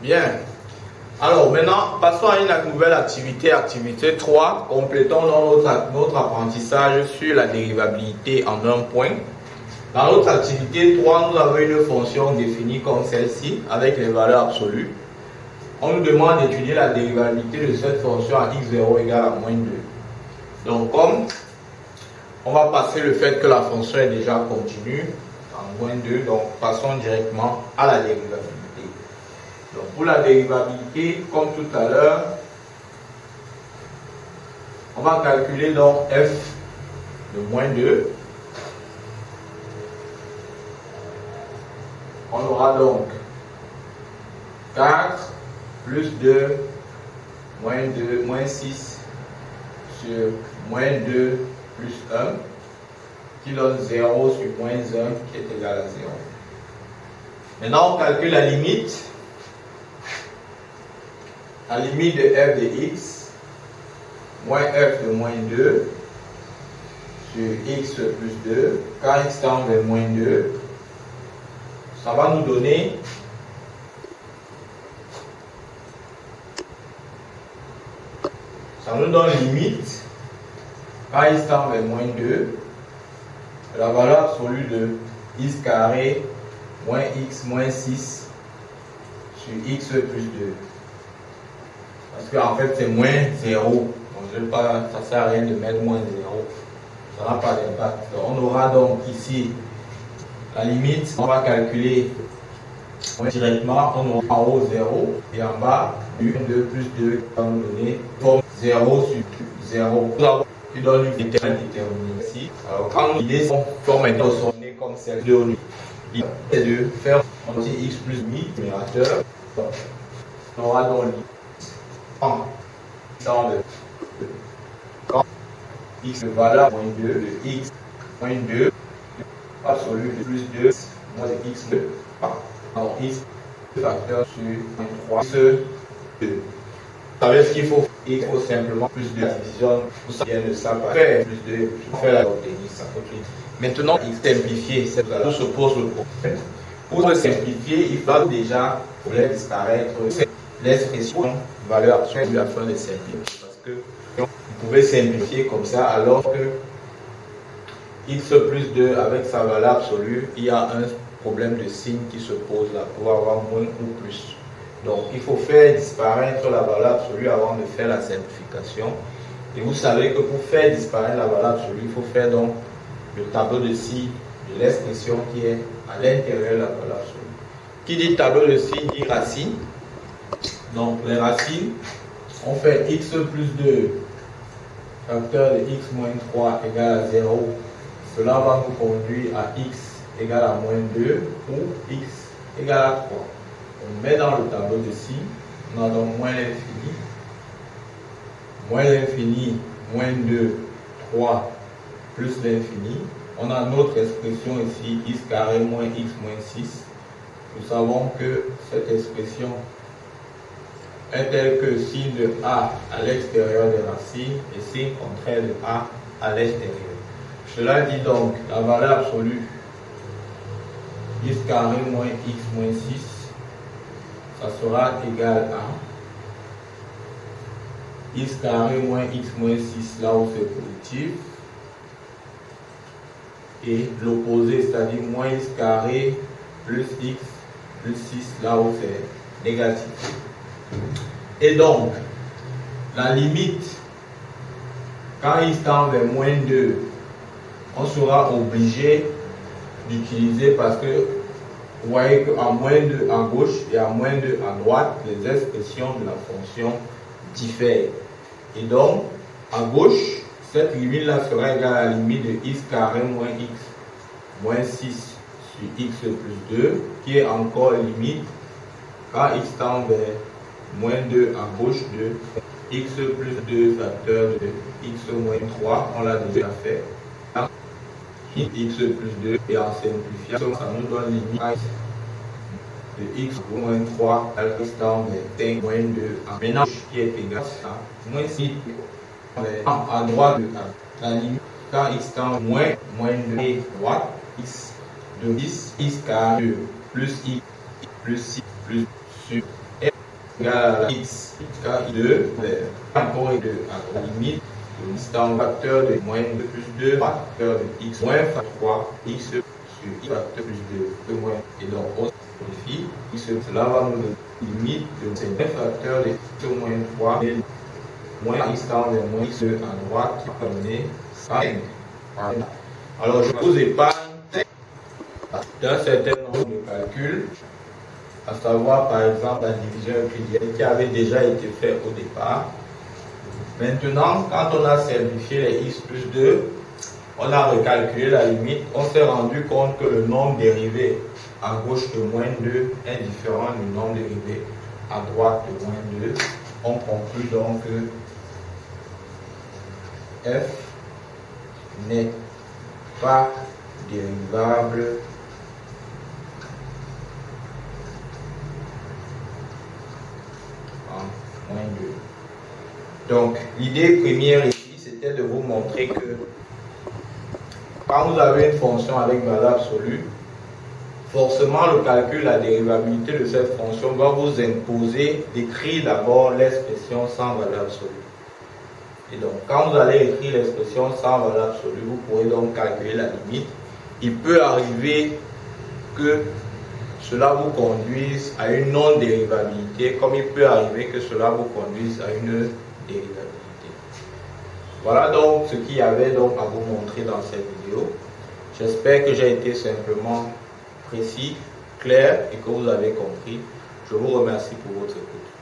Bien. Alors maintenant, passons à une nouvelle activité, activité 3. Complétons notre apprentissage sur la dérivabilité en un point. Dans notre activité 3, nous avons une fonction définie comme celle-ci, avec les valeurs absolues. On nous demande d'étudier la dérivabilité de cette fonction à x0 égale à moins 2. Donc comme on va passer le fait que la fonction est déjà continue, en moins 2, donc passons directement à la dérivabilité. Donc pour la dérivabilité, comme tout à l'heure, on va calculer donc f de moins 2. On aura donc 4 plus 2 moins 6 sur moins 2 plus 1 qui donne 0 sur moins 1 qui est égal à 0. Maintenant on calcule la limite. La limite de f de x moins f de moins 2 sur x plus 2, quand x tend vers moins 2, ça va nous donner limite quand x tend vers moins 2, la valeur absolue de x carré moins x moins 6 sur x plus 2. Parce qu'en fait c'est moins 0. Donc ça ne sert à rien de mettre moins 0. Ça n'a pas d'impact. On aura donc ici la limite. On va calculer directement. On aura en haut 0 et en bas 2 plus 2 va nous donner 0 sur 0. Qui donne une déterminée ici. Alors quand l'idée sont maintenant sonnées comme celle de l'ONU, l'idée est de faire un petit x plus numérateur. On aura donc quand x de valeur moins 2 de x moins 2 absolu de plus 2 moins de x 2 alors x facteur sur moins 3 x 2. Vous savez ce qu'il faut? Il faut simplement plus de division. Vous savez de ça par faire plus 2 pour faire la obtenir ça. Maintenant, il simplifier. Tout se pose le problème. Pour simplifier, il faut déjà disparaître l'expression valeur absolue de la fin de simplifier. Parce que vous pouvez simplifier comme ça alors que x plus 2 avec sa valeur absolue, il y a un problème de signe qui se pose là pour avoir moins ou plus. Donc il faut faire disparaître la valeur absolue avant de faire la simplification. Et vous savez que pour faire disparaître la valeur absolue, il faut faire donc le tableau de signes de l'expression qui est à l'intérieur de la valeur absolue. Qui dit tableau de signes dit racine. Donc les racines, on fait x plus 2 facteur de x moins 3 égale à 0. Cela va nous conduire à x égale à moins 2 ou x égale à 3. On met dans le tableau de signes, on a donc moins l'infini, moins 2, 3 plus l'infini. On a notre expression ici, x carré moins x moins 6. Nous savons que cette expression est telle que signe de a à l'extérieur des racines et signe contraire de a à l'extérieur. Cela dit donc la valeur absolue x carré moins x moins 6, ça sera égal à x carré moins x moins 6 là où c'est positif et l'opposé, c'est-à-dire moins x carré plus x plus 6 là où c'est négatif. Et donc, la limite, quand il tend vers moins 2, on sera obligé d'utiliser parce que vous voyez qu'à moins 2 à gauche et à moins 2 à droite, les expressions de la fonction diffèrent. Et donc, à gauche, cette limite-là sera égale à la limite de x carré moins x moins 6 sur x plus 2, qui est encore limite quand x tend vers moins 2 à gauche de x plus 2 facteur de x moins 3, on l'a déjà fait. X plus 2 et en simplifiant, ça nous donne limite de x moins 3 à x tend vers 5 moins 2. Maintenant, qui est égal à moins 6 à droite de la limite quand x tend moins 2 et droite x de 10 x carré plus x plus 6 plus sur égale à la x car 2 vers encore et 2 à la limite de l'instant facteur de moins 2 plus 2 facteur de x moins 3 x sur x facteur plus 2 que moins. Et donc on simplifie, cela va nous donner limite de 5 facteur de x moins 3 et moins x tend vers moins x à droite qui va donner 5. Alors je vous épargne d'un certain nombre de calculs, à savoir par exemple la division euclidienne qui avait déjà été faite au départ. Maintenant, quand on a simplifié les x plus 2, on a recalculé la limite, on s'est rendu compte que le nombre dérivé à gauche de moins 2 est différent du nombre dérivé à droite de moins 2. On conclut donc que f n'est pas dérivable en moins 2. Donc, l'idée première ici, c'était de vous montrer que quand vous avez une fonction avec valeur absolue, forcément le calcul, la dérivabilité de cette fonction va vous imposer d'écrire d'abord l'expression sans valeur absolue. Et donc, quand vous allez écrire l'expression sans valeur absolue, vous pourrez donc calculer la limite. Il peut arriver que cela vous conduise à une non-dérivabilité, comme il peut arriver que cela vous conduise à une dérivabilité. Voilà donc ce qu'il y avait donc à vous montrer dans cette vidéo. J'espère que j'ai été simplement précis, clair et que vous avez compris. Je vous remercie pour votre écoute.